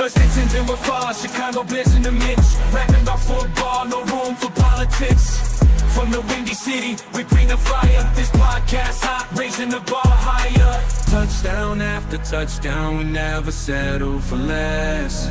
First and 10, then we're Foz, Chicago Bears in the mix. Rapping about football, no room for politics. From the Windy City, we bring the fire. This podcast hot, raising the bar higher. Touchdown after touchdown, we never settle for less.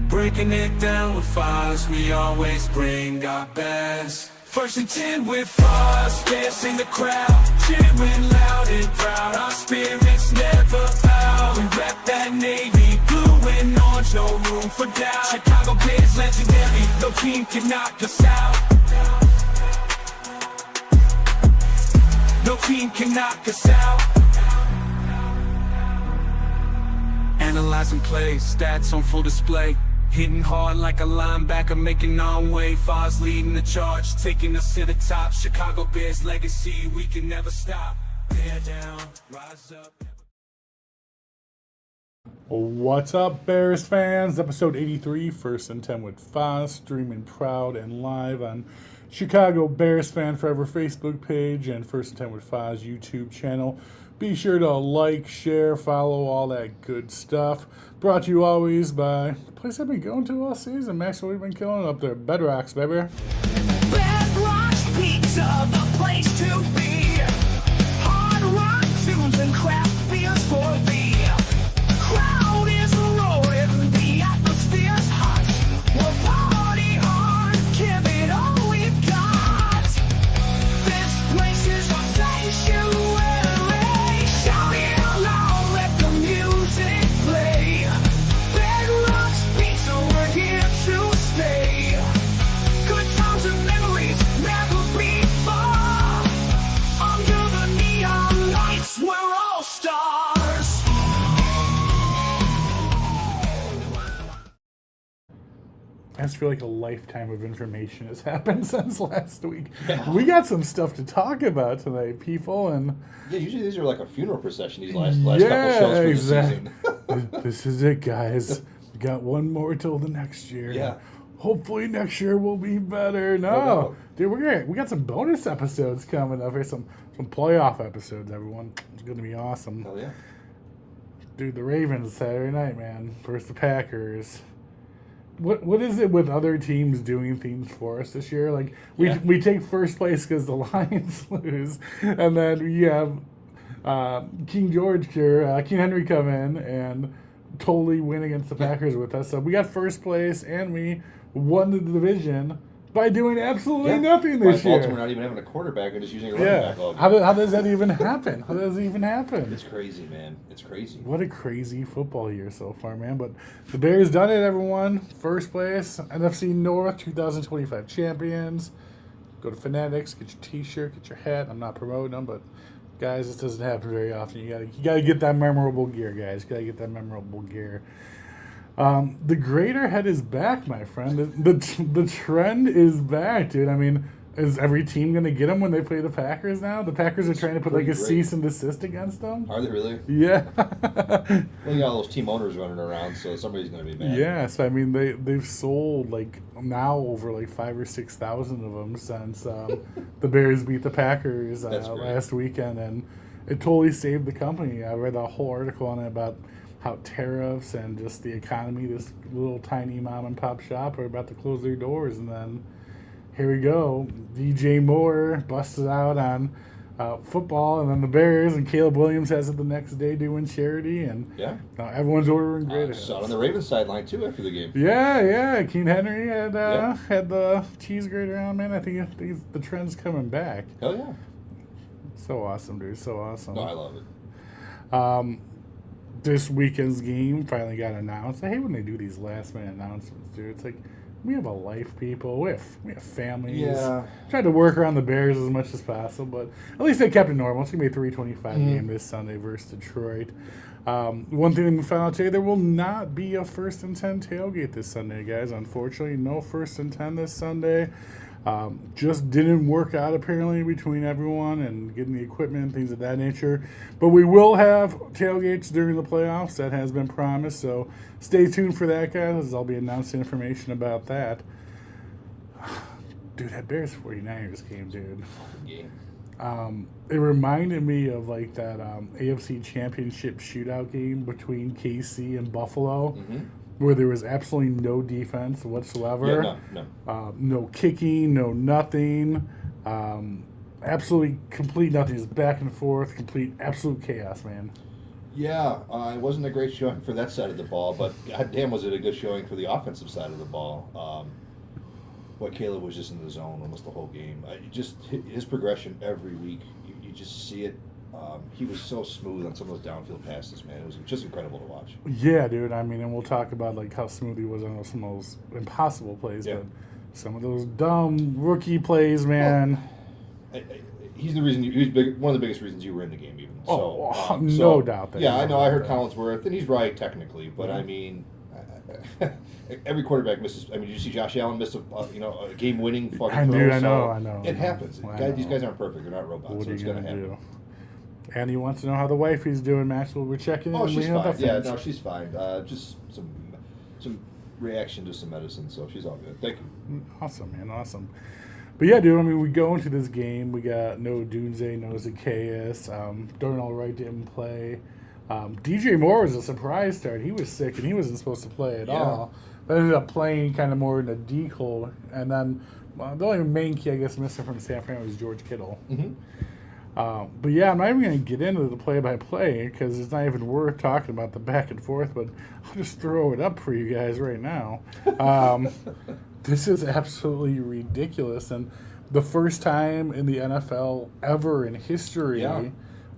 Breaking it down with Foz, we always bring our best. First and 10 with Foz, Bears in the crowd, cheering loud and proud. Our spirits never bow. We rep that navy, blue and orange, no room for doubt. Chicago Bears legendary, no team can knock us out. No team can knock us out. Analyzing plays, stats on full display. Hitting hard like a linebacker, making our way. Foz leading the charge, taking us to the top. Chicago Bears legacy, we can never stop. Bear down, rise up. What's up, Bears fans? Episode 83, First and 10 with Foz, streaming proud and live on Chicago Bears Fan Forever Facebook page and First and 10 with Foz YouTube channel. Be sure to like, share, follow, all that good stuff. Brought to you always by the place I've been going to all season. Maxwell, we've been killing it up there. Bedrocks, baby. Bedrocks Pizza, the place to be. Hard rock tunes and craft beers for the crowd is roaring, the atmosphere's hot. We'll party hard, give it all we've got. This place is a sanctuary. Shout it out loud, let the music play. Bedrocks Pizza, we're here to stay. Good times and memories never before. Under the neon lights, we're all stars. I just feel like a lifetime of information has happened since last week. Yeah. We got some stuff to talk about tonight, people, and yeah, usually these are like a funeral procession. These last couple shows for the season. This is it, guys. We got one more till the next year. Yeah. Hopefully next year will be better. No, dude, we got some bonus episodes coming up here. Some playoff episodes. Everyone, it's gonna be awesome. Hell yeah, dude. The Ravens Saturday night, man, versus the Packers. What is it with other teams doing things for us this year? Like we take first place because the Lions lose, and then we have King Henry come in and totally win against the Packers with us. So we got first place and we won the division by doing absolutely nothing this year. Baltimore not even having a quarterback and just using a running back. How does that even happen? How does it even happen? It's crazy, man. It's crazy. What a crazy football year so far, man. But the Bears done it, everyone. First place, NFC North 2025 champions. Go to Fanatics, get your t-shirt, get your hat. I'm not promoting them, but guys, this doesn't happen very often. You gotta get that memorable gear, guys. You gotta get that memorable gear. The greater head is back, my friend. The trend is back, dude. I mean, is every team going to get them when they play the Packers now? The Packers are trying to put like a cease and desist against them. Are they really? Yeah. Well, you got all those team owners running around, so somebody's going to be mad. Yeah, so I mean, they've sold like now over like 5,000 or 6,000 of them since the Bears beat the Packers last weekend, and it totally saved the company. I read a whole article on it about how tariffs and just the economy, this little tiny mom and pop shop are about to close their doors, and then here we go. DJ Moore busted out on football, and then the Bears, and Caleb Williams has it the next day doing charity, and now everyone's ordering great. Saw it on the Ravens sideline too after the game. Yeah. King Henry had the cheese grater on, man. I think the trend's coming back. Hell yeah. So awesome, dude. So awesome. No, I love it. This weekend's game finally got announced. I hate when they do these last-minute announcements, dude. It's like, we have a life, people. We have families. Yeah. Tried to work around the Bears as much as possible, but at least they kept it normal. It's going to be a 3:25 game this Sunday versus Detroit. One thing we found out today, there will not be a First and 10 tailgate this Sunday, guys. Unfortunately, no First and 10 this Sunday. Just didn't work out apparently between everyone and getting the equipment and things of that nature. But we will have tailgates during the playoffs. That has been promised. So stay tuned for that, guys, as I'll be announcing information about that. Dude, that Bears 49ers game, dude. Game. It reminded me of like that AFC Championship shootout game between KC and Buffalo, where there was absolutely no defense whatsoever. Yeah, no. No kicking, no nothing. Absolutely complete nothing. Just back and forth, complete absolute chaos, man. Yeah, it wasn't a great showing for that side of the ball, but goddamn, was it a good showing for the offensive side of the ball. Boy, Caleb was just in the zone almost the whole game. His progression every week, you just see it. He was so smooth on some of those downfield passes, man. It was just incredible to watch. Yeah, dude. I mean, and we'll talk about like how smooth he was on some of those impossible plays, Yeah. but some of those dumb rookie plays, man. He's the reason. He was big, one of the biggest reasons you were in the game, even. No doubt. Yeah, I know. I heard Collinsworth, and he's right technically, but I mean, every quarterback misses. I mean, did you see Josh Allen miss a game-winning fucking throw? I know. It happens. These guys aren't perfect. They're not robots. What so are it's you going to gonna happen. do? And he wants to know how the wifey's doing, Maxwell. We're checking in. Oh, she's Leaving fine. up Yeah, things. no, she's fine. Just some reaction to some medicine, so she's all good. Thank you. Awesome, man. Awesome. But yeah, dude, I mean, we go into this game. We got no Dunze, no Zacchaeus. Darnell Wright didn't play. DJ Moore was a surprise start. He was sick, and he wasn't supposed to play at all. But ended up playing kind of more in a decoy. And then the only main key, I guess, missing from San Fran was George Kittle. But yeah, I'm not even going to get into the play-by-play because it's not even worth talking about the back and forth, but I'll just throw it up for you guys right now. This is absolutely ridiculous. And the first time in the NFL ever in history,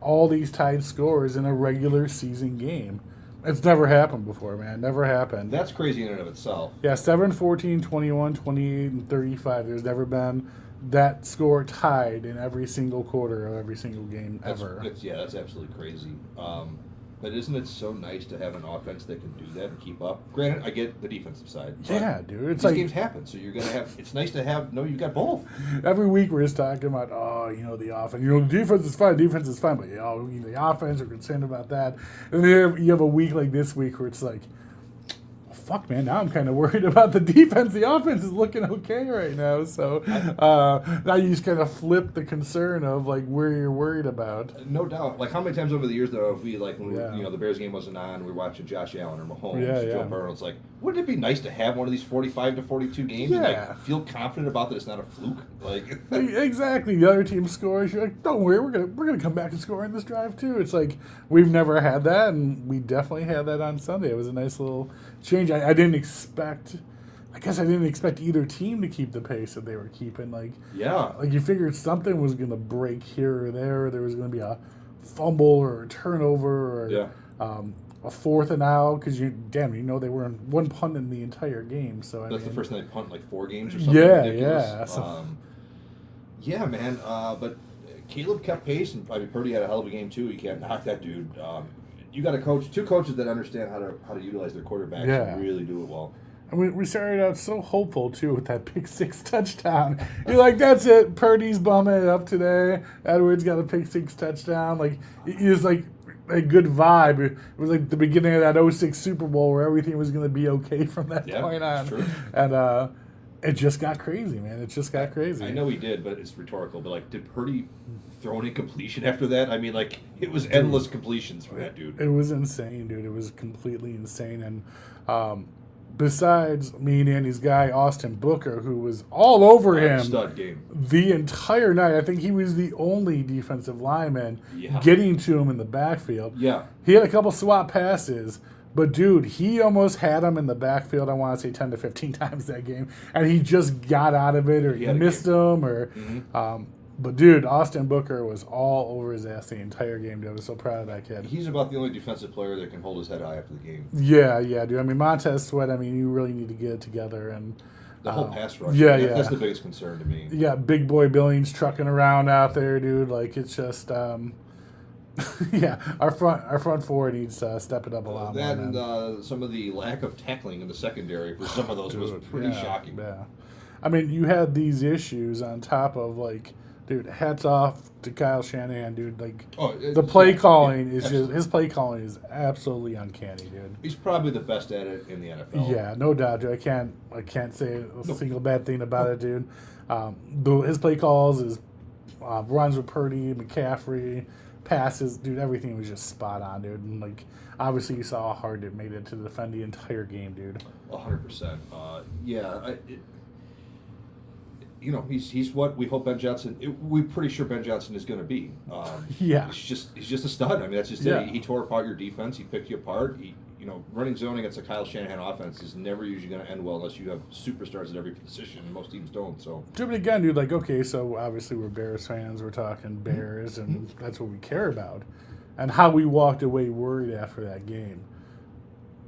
all these tied scores in a regular season game. It's never happened before, man. Never happened. That's crazy in and of itself. Yeah, 7, 14, 21, 28, and 35. There's never been that score tied in every single quarter of every single game ever. That's absolutely crazy. But isn't it so nice to have an offense that can do that and keep up? Granted, I get the defensive side. Yeah, dude. It's these like games happen, so you're gonna have. It's nice to have. No, you got both. every week we're just talking about, the offense. The defense is fine. Defense is fine, but the offense, we're concerned about that. And then you have a week like this week where it's like, fuck, man, now I'm kind of worried about the defense. The offense is looking okay right now. So now you just kind of flip the concern of, like, where you're worried about. No doubt. Like, how many times over the years, though, if we, like, when the Bears game wasn't on, we were watching Josh Allen or Mahomes, Joe Burrow, it's like, wouldn't it be nice to have one of these 45 to 42 games and, like, feel confident about that it's not a fluke? Like, exactly. The other team scores. You're like, don't worry, we're gonna come back and score in this drive, too. It's like, we've never had that, and we definitely had that on Sunday. It was a nice little change. I didn't expect either team to keep the pace that they were keeping. Like you figured something was going to break here or there. There was going to be a fumble or a turnover or a fourth and out because they were in one punt in the entire game. So that's the first time they punt like 4 games or something. Ridiculous. Yeah. Man. But Caleb kept pace, and probably Purdy had a hell of a game too. You can't knock that dude. You got two coaches that understand how to utilize their quarterbacks and really do it well. And we started out so hopeful, too, with that pick 6 touchdown. You're like, that's it. Purdy's bumming it up today. Edwards got a pick 6 touchdown. Like, it was like a good vibe. It was like the beginning of that 06 Super Bowl where everything was going to be okay from that point on. True. And it just got crazy, man. It just got crazy. I know he did, but it's rhetorical. But, like, did Purdy throw an incompletion after that? I mean, like, it was endless completions for that dude. It was insane, dude. It was completely insane. And besides me and Andy's guy, Austin Booker, who was all over him stud game the entire night. I think he was the only defensive lineman getting to him in the backfield. Yeah. He had a couple swap passes, but, dude, he almost had him in the backfield, I want to say 10 to 15 times that game, and he just got out of it or he missed him. But, dude, Austin Booker was all over his ass the entire game, dude. I was so proud of that kid. He's about the only defensive player that can hold his head high after the game. Yeah, dude. I mean, Montez Sweat, you really need to get it together. And the whole pass rush. That's the biggest concern to me. Yeah, big boy Billings trucking around out there, dude. Like, it's just, our front four needs stepping up a lot more. That and some of the lack of tackling in the secondary for some of those was pretty shocking. Yeah. I mean, you had these issues on top of, like, dude, hats off to Kyle Shanahan, dude. Like, the play calling is just, his play calling is absolutely uncanny, dude. He's probably the best at it in the NFL. Yeah, no doubt, dude. I can't say a single bad thing about it, dude. His play calls is runs with Purdy, McCaffrey, passes, dude, everything was just spot on, dude. And, like, obviously you saw how hard it made it to defend the entire game, dude. 100%. He's what we hope Ben Johnson. We're pretty sure Ben Johnson is going to be. Yeah. He's just a stud. I mean, that's just it. He tore apart your defense. He picked you apart. Running zone against a Kyle Shanahan offense is never usually going to end well unless you have superstars at every position, and most teams don't. So, but again, dude, like, okay, so obviously we're Bears fans. We're talking Bears, and that's what we care about. And how we walked away worried after that game.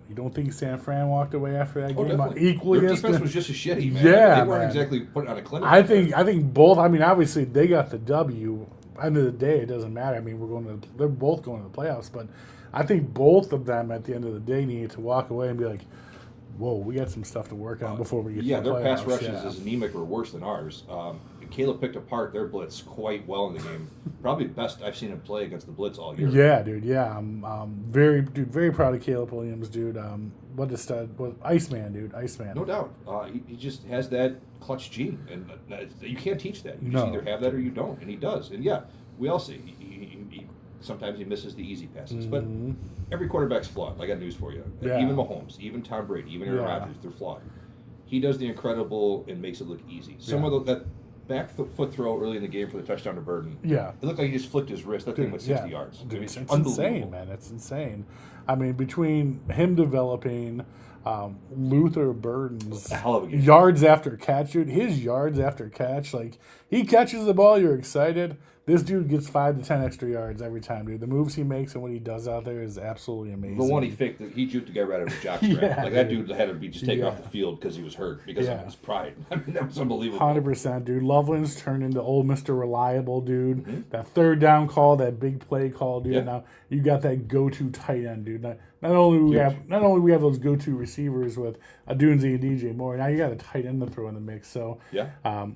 You don't think San Fran walked away after that game equally? Their defense was just as shitty, man. Yeah, they weren't exactly putting on a clinic. I think both. I mean, obviously they got the W. End of the day, it doesn't matter. I mean, they're both going to the playoffs, but I think both of them at the end of the day need to walk away and be like, "Whoa, we got some stuff to work on before we get to the playoffs." Their pass rushes is anemic or worse than ours. Caleb picked apart their blitz quite well in the game. Probably the best I've seen him play against the blitz all year. Yeah, dude. Yeah, I'm very proud of Caleb Williams, dude. What a stud! Iceman, dude. Iceman. No doubt. He just has that clutch gene, and you can't teach that. You just either have that or you don't, and he does. And yeah, we all see. Sometimes he misses the easy passes, but every quarterback's flawed. I got news for you. Yeah. Even Mahomes, even Tom Brady, even Aaron Rodgers, they're flawed. He does the incredible and makes it look easy. Some of that back foot throw early in the game for the touchdown to Burden. Yeah, it looked like he just flicked his wrist. That thing went 60 yards. Dude, I mean, it's insane, man. It's insane. I mean, between him developing Luther Burden's a hell of a game. Yards after catch, dude, his yards after catch, like, he catches the ball, you're excited. This dude gets 5 to 10 extra yards every time, dude. The moves he makes and what he does out there is absolutely amazing. The one he faked, he juked the guy right out of his jockstrap. That dude had to be just taken off the field because he was hurt because of his pride. I mean, that was unbelievable. 100%, dude. Loveland's turned into old Mr. Reliable, dude. That third down call, that big play call, dude. Now you got that go-to tight end, dude. Not only we have those go-to receivers with Adunzi and DJ Moore, now you got a tight end to throw in the mix. So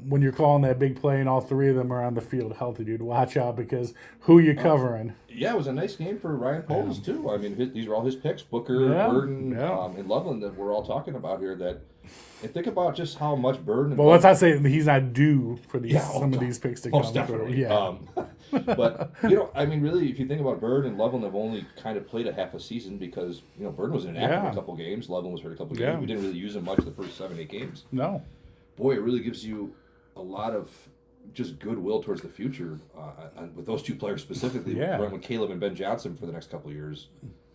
when you're calling that big play and all three of them are on the field healthy, dude, watch out because who you covering? Yeah, it was a nice game for Ryan Poles too. I mean, these were all his picks: Booker, Burden, and Loveland that we're all talking about here. And think about just how much Burden. Well, let's not say he's not due for some of these picks to come. Definitely. But I mean, really, if you think about Bird and Loveland have only kind of played a half a season because Bird was inactive a couple games, Loveland was hurt a couple games. We didn't really use him much the first 7-8 games. No. Boy, it really gives you a lot of just goodwill towards the future with those two players specifically. Running with Caleb and Ben Johnson for the next couple of years.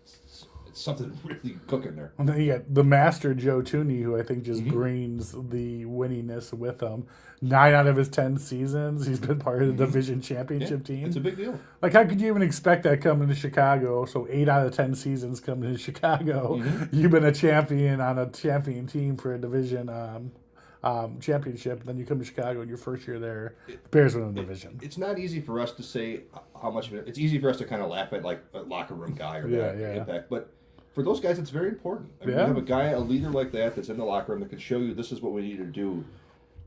It's something really cooking there. And then you got the master Joe Tooney, who I think just brings the winningness with him. 9 out of his 10 seasons, he's been part of the division championship team. It's a big deal. Like, how could you even expect that coming to Chicago? So 8 out of 10 seasons coming to Chicago. You've been a champion on a champion team for a division championship. Then you come to Chicago in your first year there. The Bears win the division. It's not easy for us to say how much of it. It's easy for us to kind of laugh at like a locker room guy or that impact, but for those guys, it's very important. I mean, you have a leader like that's in the locker room that can show you this is what we need to do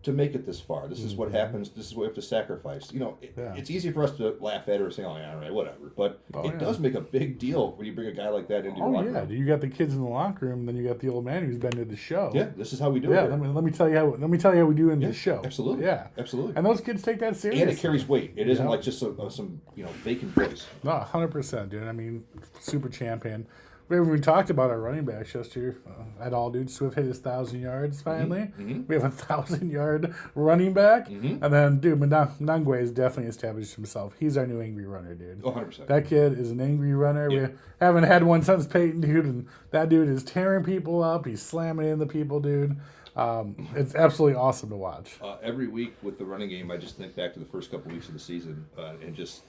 to make it this far. This is what happens. This is what we have to sacrifice. It's easy for us to laugh at it or say, "Oh yeah, all right, whatever." But it does make a big deal when you bring a guy like that into your locker room. You got the kids in the locker room, and then you got the old man who's been to the show. Yeah, this is how we do it. Let me tell you how we do in the show. Absolutely. Yeah, absolutely. And those kids take that seriously. And it carries weight. It isn't like just some vacant voice. No, 100%, dude. I mean, super champion. We haven't even talked about our running backs just here at all, dude. Swift hit his 1,000 yards finally. We have a 1,000-yard running back. And then, dude, Mnangwe has definitely established himself. He's our new angry runner, dude. 100%. That kid is an angry runner. Yeah. We haven't had one since Peyton, dude, and that dude is tearing people up. He's slamming into people, dude. It's absolutely awesome to watch. Every week with the running game, I just think back to the first couple weeks of the season and just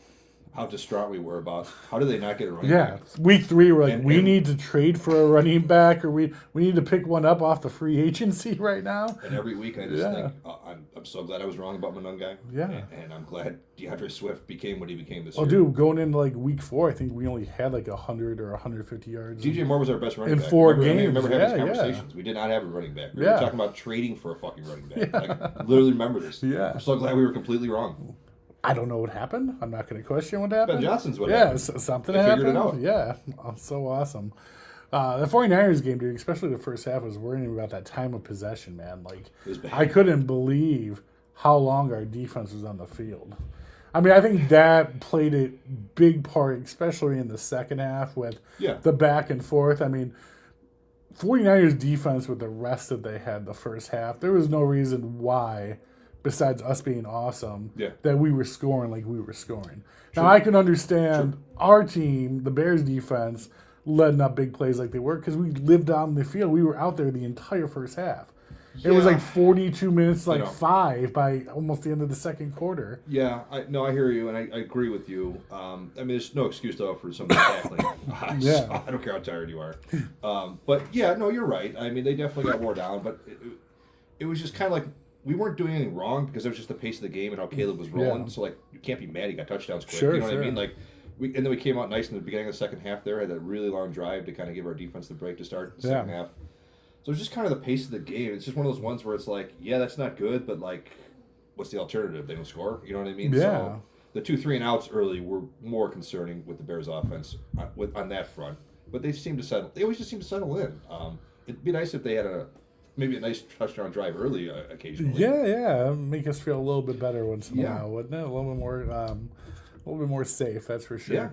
how distraught we were about how do they not get a running back. Week 3, we're like, we need to trade for a running back, or we need to pick one up off the free agency right now. And every week I just think, I'm so glad I was wrong about Mnangwe. Yeah. And I'm glad DeAndre Swift became what he became this year. Oh, dude, going into like week 4, I think we only had like 100 or 150 yards. DJ Moore was our best running back. In 4 games. I remember having these conversations. We did not have a running back. We were talking about trading for a fucking running back. I literally remember this. I'm so glad we were completely wrong. I don't know what happened. I'm not going to question what happened. Ben Johnson's what happened. Something they happened. Figured it out. Yeah, so awesome. The 49ers game, dude, especially the first half, was worrying about that time of possession, man. Like, I couldn't believe how long our defense was on the field. I mean, I think that played a big part, especially in the second half with the back and forth. I mean, 49ers defense with the rest that they had the first half, there was no reason why, besides us being awesome, that we were scoring like we were scoring. Now, I can understand our team, the Bears defense, letting up big plays like they were because we lived on the field. We were out there the entire first half. It was like 42 minutes, like 5 by almost the end of the second quarter. Yeah, I hear you, and I agree with you. I mean, there's no excuse, though, for some of the tackling. I don't care how tired you are. But, yeah, no, you're right. I mean, they definitely got wore down, but it was just kind of like we weren't doing anything wrong because it was just the pace of the game and how Caleb was rolling. Yeah. So, like, you can't be mad he got touchdowns quick. You know what I mean? Like, and then we came out nice in the beginning of the second half there, had that really long drive to kind of give our defense the break to start the second half. So it's just kind of the pace of the game. It's just one of those ones where it's like, yeah, that's not good, but like, what's the alternative? They don't score. You know what I mean? Yeah. So the 2 3-and-outs early were more concerning with the Bears' offense on that front. But they seem to settle. They always just seem to settle in. It'd be nice if they had maybe a nice touchdown drive early occasionally. Yeah. Make us feel a little bit better once in a while, wouldn't it? A little bit more safe. That's for sure. Yeah.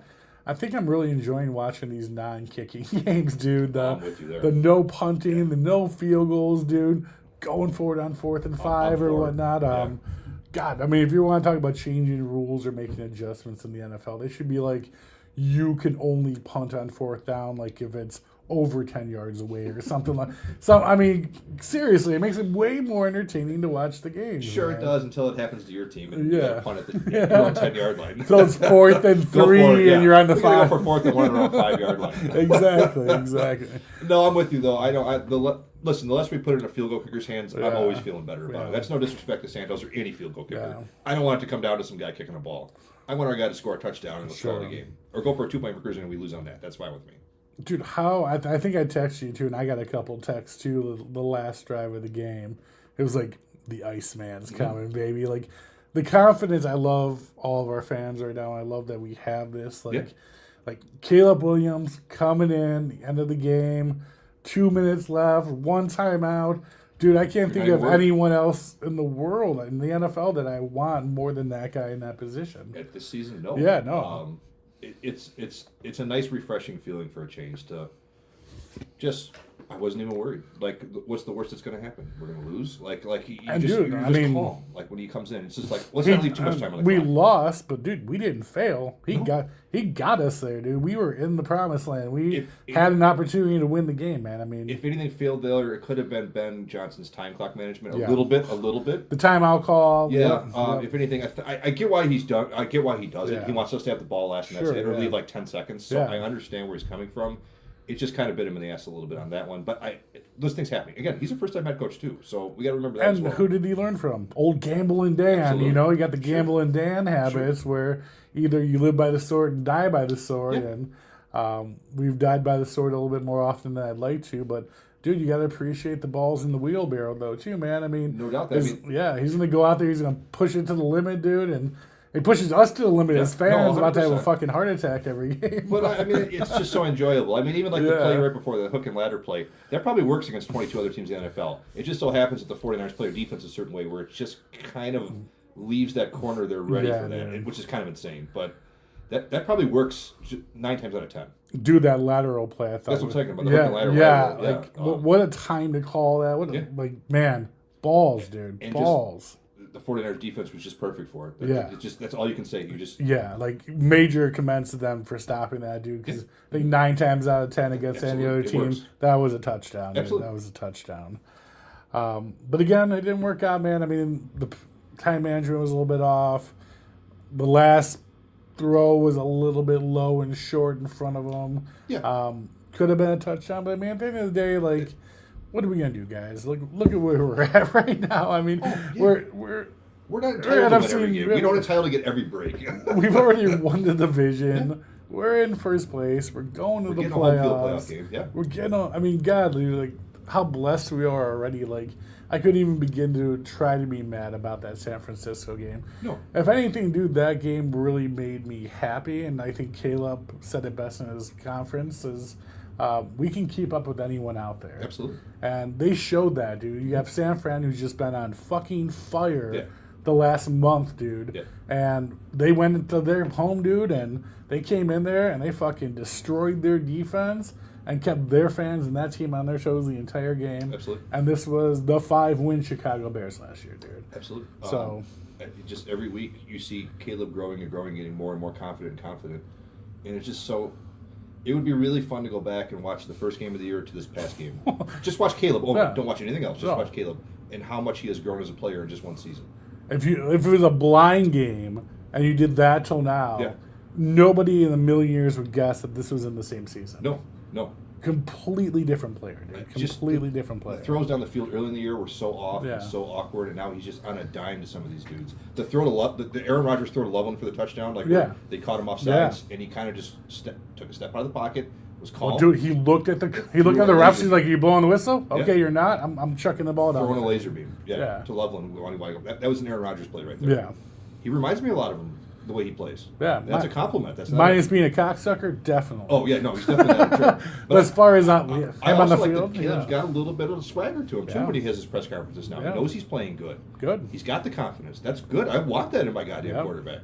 I think I'm really enjoying watching these non-kicking games, dude. I'm with you there. The no punting, the no field goals, dude. Going for it on 4th and 5 or whatnot. God, I mean, if you want to talk about changing rules or making adjustments in the NFL, they should be like, you can only punt on 4th down, like if it's over 10 yards away or something like. So I mean, seriously, it makes it way more entertaining to watch the game. Sure, man. It does until it happens to your team and you punt at the 10-yard line. So it's 4th and 3, and you're on the 5. Go for 4th and 1 around 5-yard line. Exactly. No, I'm with you though. Listen, the less we put it in a field goal kicker's hands, I'm always feeling better about it. That's no disrespect to Santos or any field goal kicker. I don't want it to come down to some guy kicking a ball. I want our guy to score a touchdown and let's call the game, or go for a 2-point conversion and we lose on that. That's fine with me. Dude, I think I texted you too, and I got a couple texts too. The last drive of the game, it was like the Iceman's coming, baby. Like the confidence. I love all of our fans right now. I love that we have this. Like Caleb Williams coming in, the end of the game, 2 minutes left, 1 timeout. Dude, I can't think of anyone else in the world in the NFL that I want more than that guy in that position. At this season, no. Yeah, no. It's a nice, refreshing feeling for a change to just. I wasn't even worried. Like, what's the worst that's going to happen? We're going to lose. You're just calm. Like when he comes in, it's just like let's not leave too much time on the clock. We lost, but dude, we didn't fail. He got us there, dude. We were in the promised land. We had an opportunity to win the game, man. I mean, if anything failed there, it could have been Ben Johnson's time clock management a little bit. The timeout call. Yeah. If anything, I get why he's done. I get why he does it. He wants us to have the ball last, and that's it, or leave like 10 seconds. So I understand where he's coming from. It just kind of bit him in the ass a little bit on that one. But those things happen. Again, he's a first-time head coach, too. So we got to remember that as well. And who did he learn from? Old Gambling Dan. Absolutely. You know, he got the Gambling Dan habits where either you live by the sword and die by the sword. And we've died by the sword a little bit more often than I'd like to. But, dude, you got to appreciate the balls in the wheelbarrow, though, too, man. I mean, no doubt. He's going to go out there. He's going to push it to the limit, dude. And he pushes us to the limit as fans, about to have a fucking heart attack every game. But, I mean, it's just so enjoyable. I mean, even like the play right before the hook and ladder play, that probably works against 22 other teams in the NFL. It just so happens that the 49ers play their defense a certain way where it just kind of leaves that corner there ready for that, which is kind of insane. But that probably works 9 times out of 10. Do that lateral play, I thought. That's what I'm talking about, the hook and ladder. What a time to call that. Man, balls, dude. And balls. The 49ers defense was just perfect for it. That's all you can say. Major commends to them for stopping that, dude. Because I think 9 times out of 10 against any other team, that was a touchdown. Absolutely. That was a touchdown. But again, it didn't work out, man. I mean, the time management was a little bit off. The last throw was a little bit low and short in front of him. Yeah. Could have been a touchdown, but I mean, at the end of the day, what are we gonna do, guys? Look at where we're at right now. I mean, we're not entitled to get every game. We don't entitled to get every break. We've already won the division. Yeah. We're in first place. We're going to the playoffs. Games. Yeah. We're getting on. I mean, God, how blessed we are already. I couldn't even begin to try to be mad about that San Francisco game. No. If anything, dude, that game really made me happy, and I think Caleb said it best in his conference is. We can keep up with anyone out there. Absolutely. And they showed that, dude. You have San Fran, who's just been on fucking fire the last month, dude. Yeah. And they went into their home, dude, and they came in there and they fucking destroyed their defense and kept their fans and that team on their shows the entire game. Absolutely. And this was the 5-win Chicago Bears last year, dude. Absolutely. So just every week you see Caleb growing and growing, getting more and more confident, and it's just so. It would be really fun to go back and watch the first game of the year to this past game. Just watch Caleb. Don't watch anything else. Just watch Caleb and how much he has grown as a player in just one season. If it was a blind game and you did that till now, nobody in a million years would guess that this was in the same season. No. Completely different player, dude. Completely different player. The throws down the field early in the year were so off and so awkward, and now he's just on a dime to some of these dudes. The throw to the Aaron Rodgers throw to Loveland for the touchdown, they caught him off sides, and he kind of just took a step out of the pocket, was calm. Oh, dude, he looked at the refs. He's like, "Are you blowing the whistle? Okay, you're not. I'm chucking the ball down." Throwing a laser beam, to Loveland. That was an Aaron Rodgers play right there. Yeah, he reminds me a lot of him. The way he plays. Yeah. That's a compliment. That's not minus being a cocksucker, definitely. Oh, yeah, no, he's definitely not a jerk. But as far as I on the also like field, that Caleb's got a little bit of swagger to him, too, when he has his press conferences now. Yeah. He knows he's playing good. Good. He's got the confidence. That's good. I want that in my goddamn quarterback.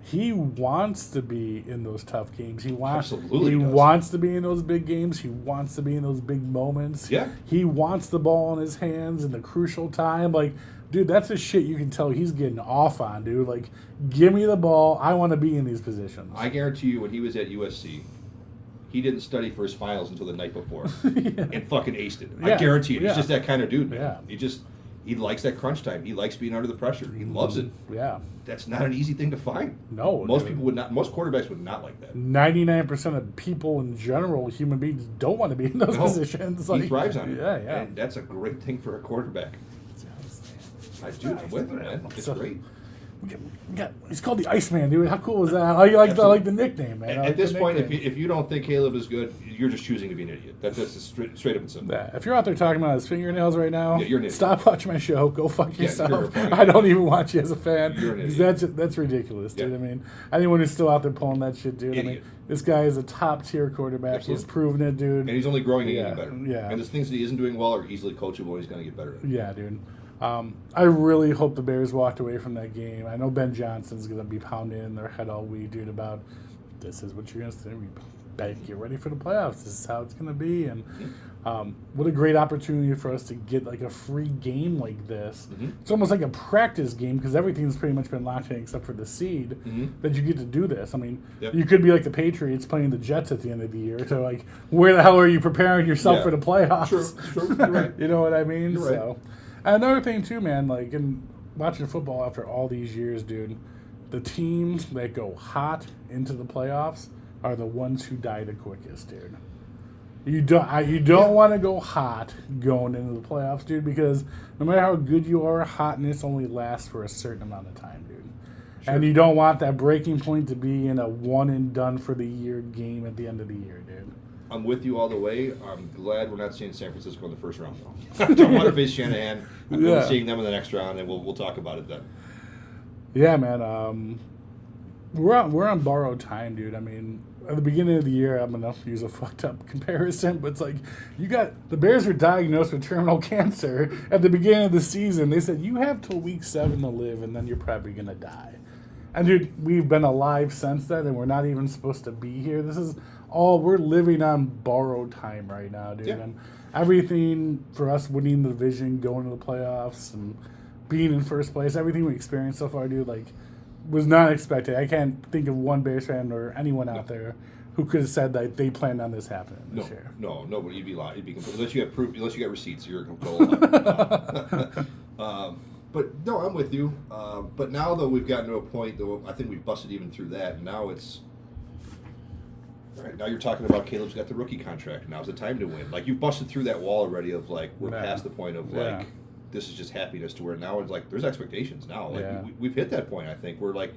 He wants to be in those tough games. He wants to be in those big games. He wants to be in those big moments. Yeah. He wants the ball in his hands in the crucial time. Like, dude, that's the shit you can tell he's getting off on, dude. Like, give me the ball. I want to be in these positions. I guarantee you, when he was at USC, he didn't study for his finals until the night before and fucking aced it. I guarantee it. He's just that kind of dude, man. Yeah. He likes that crunch time. He likes being under the pressure. He loves it. Yeah. That's not an easy thing to find. No. Most people would not. Most quarterbacks would not like that. 99% of people in general, human beings, don't want to be in those positions. He thrives on it. Yeah. And that's a great thing for a quarterback. I'm with you, man. It's great. He's called the Iceman, dude. How cool is that? I like the nickname, man. At this point, if you don't think Caleb is good, you're just choosing to be an idiot. That's straight up and simple. Yeah. If you're out there talking about his fingernails right now, you're an idiot. Stop watching my show. Go fuck yourself. I don't even watch you as a fan. You're an idiot. That's ridiculous, dude. I mean, anyone who's still out there pulling that shit, dude. Idiot. I mean, this guy is a top tier quarterback. Absolutely. He's proven it, dude. And he's only growing and getting better. Yeah. And the things that he isn't doing well are easily coachable. He's going to get better at it. Yeah, dude. I really hope the Bears walked away from that game. I know Ben Johnson's going to be pounding in their head all week, dude, about this is what you're going to do. Get ready for the playoffs. This is how it's going to be. And what a great opportunity for us to get like a free game like this. Mm-hmm. It's almost like a practice game because everything's pretty much been locked in except for the seed that you get to do this. I mean, you could be like the Patriots playing the Jets at the end of the year. So, like, where the hell are you preparing yourself for the playoffs? True. You're right. You know what I mean? You're right. And another thing, too, man, like, in watching football after all these years, dude, the teams that go hot into the playoffs are the ones who die the quickest, dude. You don't want to go hot going into the playoffs, dude, because no matter how good you are, hotness only lasts for a certain amount of time, dude. Sure. And you don't want that breaking point to be in a one-and-done-for-the-year game at the end of the year, dude. I'm with you all the way. I'm glad we're not seeing San Francisco in the first round, though. I don't want to face Shanahan. I'm going to seeing them in the next round, and we'll talk about it then. Yeah, man. We're on borrowed time, dude. I mean, at the beginning of the year, I'm going to use a fucked up comparison, but it's like the Bears were diagnosed with terminal cancer at the beginning of the season. They said, you have till week 7 to live, and then you're probably going to die. And, dude, we've been alive since then, and we're not even supposed to be here. We're living on borrowed time right now, dude. Yeah. And everything for us winning the division, going to the playoffs, and being in first place, everything we experienced so far, dude, like, was not expected. I can't think of one Bears fan or anyone out there who could have said that they planned on this happening this year. No, but you'd be lying. Unless you have proof, unless you got receipts, you're a complete lie. But no, I'm with you. But now, though, we've gotten to a point, though, I think we've busted even through that, and now it's... All right, now you're talking about Caleb's got the rookie contract. Now's the time to win. Like, you've busted through that wall already of, like, we're past the point of, like, this is just happiness to where now it's, like, there's expectations now. Like, we've hit that point, I think. We're, like,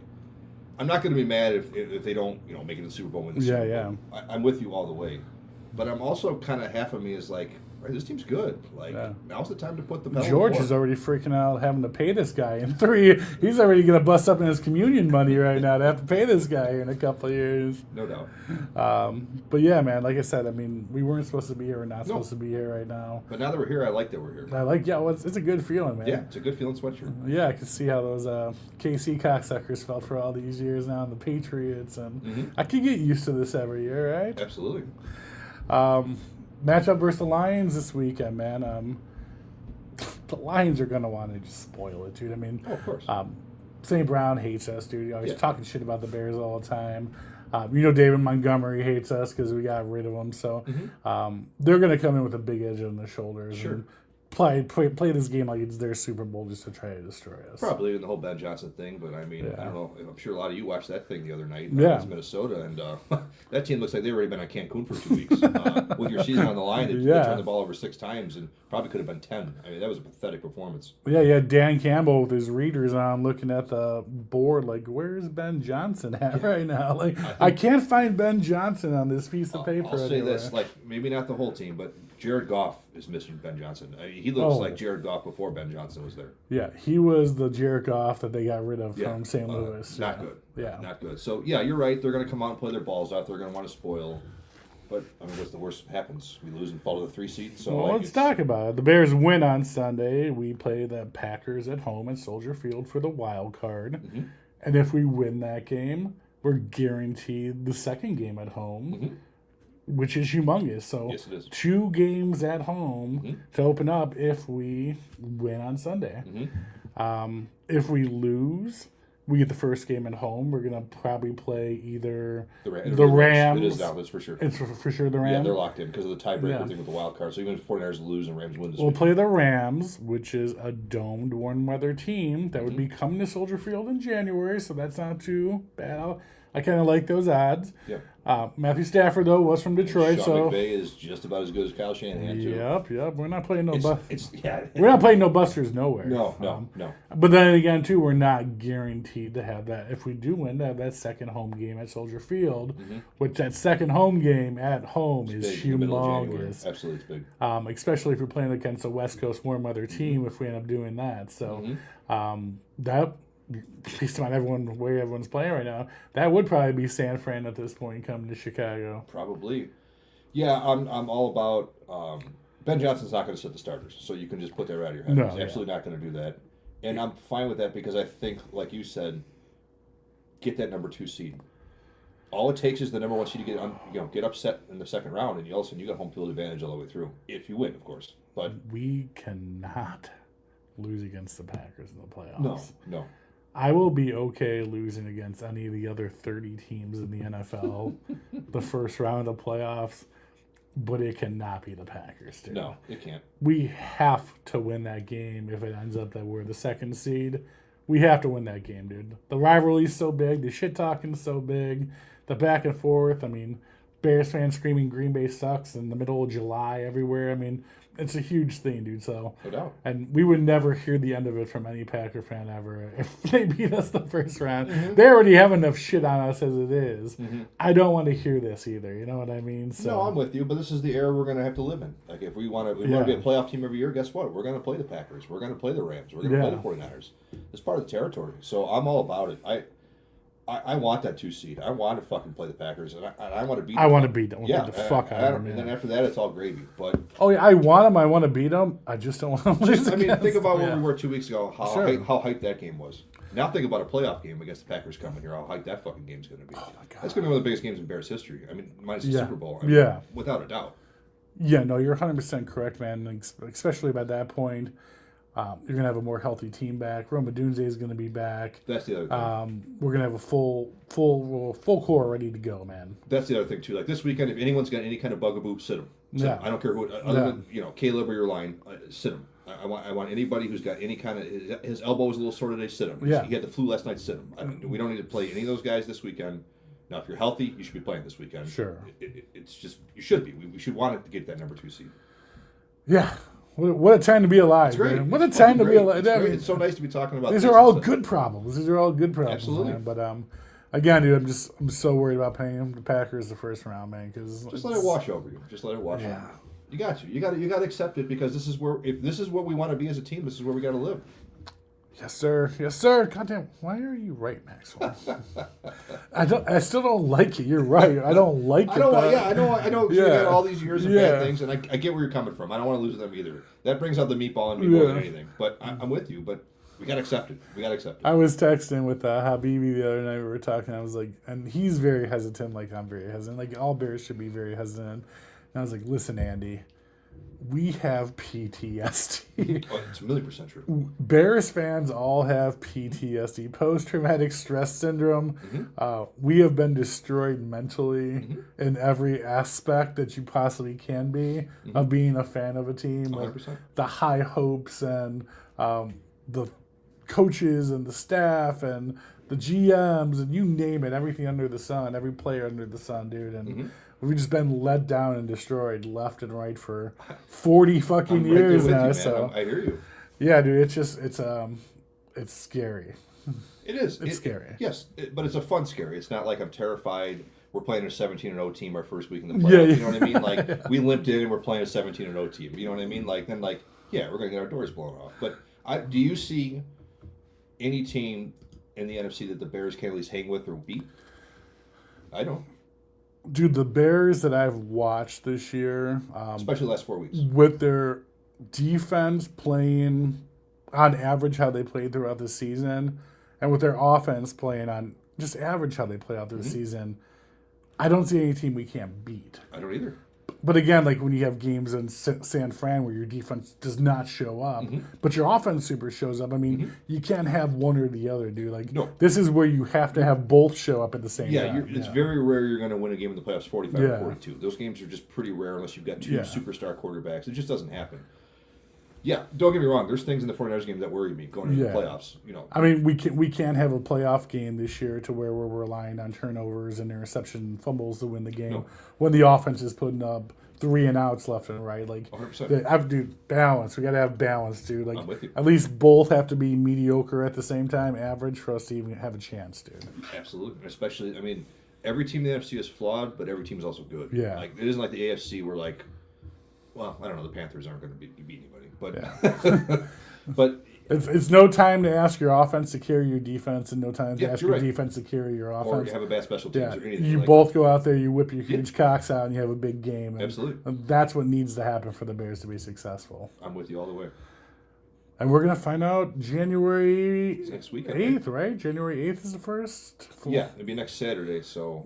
I'm not going to be mad if they don't, make it to the Super Bowl, win the Super Bowl. I'm with you all the way. But I'm also kind of, half of me is like, right, this team's good. Like, now's the time to put the pedal George forward. is already freaking out having to pay this guy in 3. He's already going to bust up in his communion money right now to have to pay this guy in a couple of years. No doubt. But yeah, man, like I said, I mean, we weren't supposed to be here. We're not supposed to be here right now. But now that we're here, I like that we're here. Well, it's a good feeling, man. Yeah, it's a good feeling sweatshirt. Yeah, I can see how those KC cocksuckers felt for all these years now, and the Patriots, and I could get used to this every year, right? Absolutely. Matchup versus the Lions this weekend, man. The Lions are gonna want to just spoil it, dude. I mean, of course. St. Brown hates us, dude. He's talking shit about the Bears all the time. David Montgomery hates us because we got rid of him. So they're going to come in with a big edge on their shoulders and play this game like it's their Super Bowl just to try to destroy us. Probably in the whole Ben Johnson thing, but I mean, I don't know. I'm sure a lot of you watched that thing the other night. Yeah. Minnesota, and that team looks like they've already been on Cancun for 2 weeks. With your season on the line, they turned the ball over 6 times and probably could have been 10. I mean, that was a pathetic performance. Yeah, Dan Campbell with his readers on looking at the board like, where's Ben Johnson at right now? Like, I can't find Ben Johnson on this piece of paper. I'll say this, like, maybe not the whole team, but Jared Goff is missing Ben Johnson. I mean, he looks like Jared Goff before Ben Johnson was there. Yeah, he was the Jared Goff that they got rid of from St. Louis. Not good. Yeah. Not good. So, yeah, you're right. They're going to come out and play their balls out. They're going to want to spoil. But, I mean, what's the worst that happens? We lose and fall to the 3 seed. So, well, let's talk about it. The Bears win on Sunday. We play the Packers at home at Soldier Field for the wild card. And if we win that game, we're guaranteed the second game at home, which is humongous. So yes, it is. 2 games at home to open up if we win on Sunday. If we lose, we get the first game at home. We're going to probably play either the Rams. It is now, that's for sure. It's for sure the Rams. Yeah, they're locked in because of the tiebreaker thing with the wild card. So even if 49ers lose and Rams win this we'll week. play the Rams, which is a domed, warm weather team that would be coming to Soldier Field in January, so that's not too bad. I kind of like those odds. Yeah. Matthew Stafford, though, was from Detroit, Sean McVay is just about as good as Kyle Shanahan, too. Yep. We're not playing no we're not playing no busters nowhere. No. But then again, too, we're not guaranteed to have that. If we do win, to have that second home game at Soldier Field, which that second home game at home is humongous. Absolutely, it's big. Especially if you're playing against a West Coast warm weather team. If we end up doing that, so that. Based on the way everyone's playing right now, that would probably be San Fran at this point coming to Chicago. Probably. Yeah, I'm all about Ben Johnson's not going to sit the starters, so you can just put that out of your head. No, He's absolutely not going to do that. And I'm fine with that because I think, like you said, get that number 2 seed. All it takes is the number 1 seed to get upset in the second round, and all of a sudden you got home field advantage all the way through. If you win, of course. But we cannot lose against the Packers in the playoffs. No. I will be okay losing against any of the other 30 teams in the NFL the first round of playoffs, but it cannot be the Packers, dude. No, it can't. We have to win that game if it ends up that we're the second seed. We have to win that game, dude. The rivalry's so big. The shit-talking's so big. The back and forth. I mean, Bears fans screaming Green Bay sucks in the middle of July everywhere. I mean, it's a huge thing, dude. So, no doubt. And we would never hear the end of it from any Packer fan ever if they beat us the first round. They already have enough shit on us as it is. I don't want to hear this either. You know what I mean? So, no, I'm with you, but this is the era we're going to have to live in. Like, if we want to be a playoff team every year, guess what? We're going to play the Packers. We're going to play the Rams. We're going to play the 49ers. It's part of the territory. So I'm all about it. I want that 2 seed. I want to fucking play the Packers, and I want to beat them. I want to beat them. Beat the fuck out of them. And then after that, it's all gravy. But I want them. I want to beat them. I just don't want to lose. I mean, think about where we were 2 weeks ago. How hyped that game was. Now think about a playoff game against the Packers coming here. How hyped that fucking game's going to be. Oh my god, that's going to be one of the biggest games in Bears history. I mean, minus the Super Bowl. I mean, without a doubt. Yeah, no, you're 100% correct, man. Especially by that point. You're going to have a more healthy team back. Roma Dunze is going to be back. That's the other thing. We're going to have a full core ready to go, man. That's the other thing, too. Like this weekend, if anyone's got any kind of bugaboo, sit them. I don't care who, other than Caleb or your line, sit them. I want anybody who's got any kind of, his elbow was a little sore today, sit him. He had the flu last night, sit him. We don't need to play any of those guys this weekend. Now, if you're healthy, you should be playing this weekend. Sure. It's just, you should be. We should want it to get that number 2 seed. Yeah. What a time to be alive, it's great. Man. What a time to be alive. It's so nice to be talking about these. Are all good problems. These are all good problems. Absolutely. Man. But again, dude, I'm so worried about playing the Packers the first round, man. Because just let it wash over you. Just let it wash over you. You got you. You got to accept it because this is where if this is what we want to be as a team, this is where we got to live. Yes, sir. Yes, sir. Goddamn, why are you right, Maxwell? I still don't like it. You're right. I don't like it. I know. Yeah. We had all these years of Yeah. bad things, and I get where you're coming from. I don't want to lose them either. That brings out the meatball in me more than anything. But I'm with you. But we got to accept it. I was texting with Habibi the other night. We were talking. I was like, and he's very hesitant. Like I'm very hesitant. Like all Bears should be very hesitant. And I was like, listen, Andy. We have PTSD. Oh, it's 1,000,000% true. Bears fans all have PTSD, post-traumatic stress syndrome. We have been destroyed mentally in every aspect that you possibly can be of being a fan of a team. Like 100%. the high hopes and the coaches and the staff and the GMs and you name it, everything under the sun, every player under the sun, dude. And we've just been let down and destroyed left and right for 40 fucking I'm years right there now. with you, So I hear you. yeah, dude, it's scary. It is. It's scary. Yes, but it's a fun scary. It's not like I'm terrified. We're playing a 17-0 team our first week in the playoffs. You know what I mean? Like we limped in and we're playing a 17-0 team. You know what I mean? Like then yeah, we're gonna get our doors blown off. But do you see any team in the NFC that the Bears can at least hang with or beat? I don't. Dude, the Bears that I've watched this year, Especially the last 4 weeks. with their defense playing on average how they played throughout the season, and with their offense playing on just average how they play out through the season, I don't see any team we can't beat. I don't either. But again, like when you have games in San Fran where your defense does not show up, but your offense super shows up, I mean, you can't have one or the other, dude. Like, No. this is where you have to have both show up at the same time. It's very rare you're going to win a game in the playoffs 45 or 42. Those games are just pretty rare unless you've got two superstar quarterbacks. It just doesn't happen. Yeah, don't get me wrong. There's things in the 49ers game that worry me going into the playoffs. You know, I mean, we can't have a playoff game this year to where we're relying on turnovers and interception fumbles to win the game when the offense is putting up 3 and outs left and right. Like, 100%. Dude, balance. We got to have balance, dude. Like, I'm with you. at least both have to be mediocre at the same time, average, for us to even have a chance, dude. Absolutely. Especially, I mean, every team in the NFC is flawed, but every team is also good. Yeah. Like, it isn't like the AFC where, like, well, I don't know, the Panthers aren't going to beat anybody. But, but It's no time to ask your offense to carry your defense and no time to ask your you're right. defense to carry your offense. or you have a bad special teams Yeah, or anything. you like both go out there, you whip your huge cocks out, and you have a big game. And Absolutely. That's what needs to happen for the Bears to be successful. I'm with you all the way. And we're going to find out January Next week, 8th, right? January 8th is the first? Yeah, it'll be next Saturday. So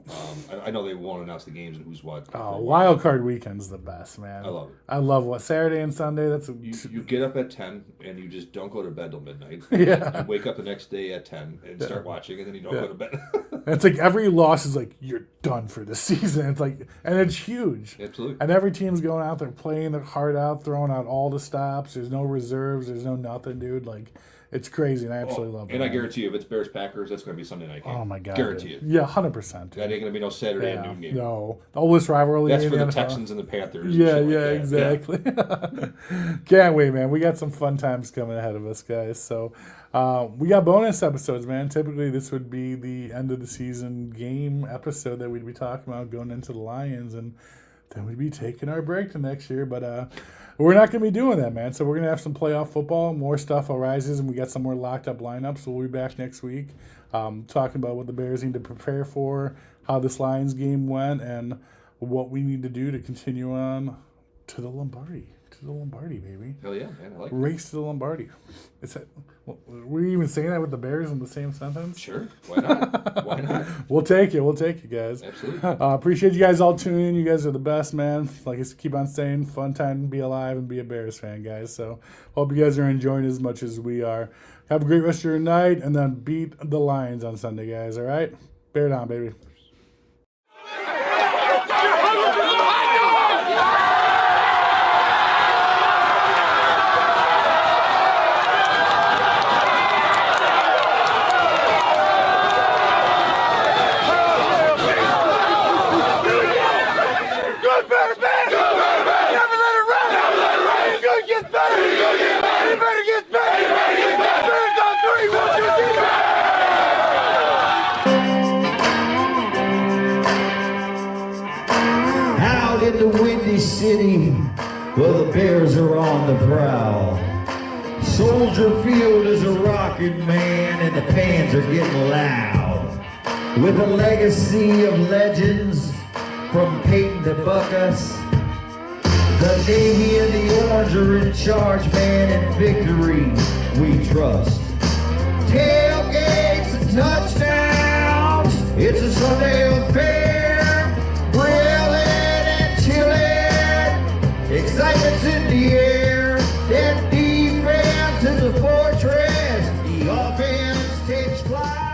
I know they won't announce the games and who's what. Oh, wild card weekend's the best, man. I love it. I love what Saturday and Sunday. That's You get up at 10 and you just don't go to bed till midnight. Yeah. You wake up the next day at 10 and start watching, and then you don't go to bed. It's like every loss is like, you're done for the season. It's like, and it's huge. Absolutely. And every team's going out there playing their heart out, throwing out all the stops. There's no reserves. There's no nothing, dude. Like, it's crazy, and I absolutely love it. And I guarantee you, if it's Bears Packers, that's going to be Sunday night game. Oh my god, guarantee dude. it. Yeah, 100%. That ain't going to be no Saturday at noon game. No, the oldest rivalry. That's in for the NFL. Texans and the Panthers. Yeah, and yeah, shit like that. exactly. Can't wait, man. We got some fun times coming ahead of us, guys. So we got bonus episodes, man. Typically, this would be the end of the season game episode that we'd be talking about going into the Lions, and then we'd be taking our break to next year. But we're not going to be doing that, man. So we're going to have some playoff football. More stuff arises, and we got some more locked up lineups. So we'll be back next week talking about what the Bears need to prepare for, how this Lions game went, and what we need to do to continue on to the Lombardi. To the Lombardi, baby. Hell yeah, man. I like it. Race to the Lombardi. Were you even saying that with the Bears in the same sentence? Sure. Why not? Why not? We'll take it. We'll take it, guys. Absolutely. Appreciate you guys all tuning in. You guys are the best, man. Like I keep on saying, fun time to be alive and be a Bears fan, guys. So hope you guys are enjoying as much as we are. Have a great rest of your night, and then beat the Lions on Sunday, guys. All right? Bear down, baby. Out in the windy city, Well, the Bears are on the prowl. Soldier Field is a rocking, man, and the fans are getting loud. With a legacy of legends from Peyton to Buckus, the Navy and the Orange are in charge, man, and victory we trust. Tailgates and touchdowns, it's a Sunday affair. Grilling and chilling, excitement's in the air. That defense is a fortress, the offense takes flight.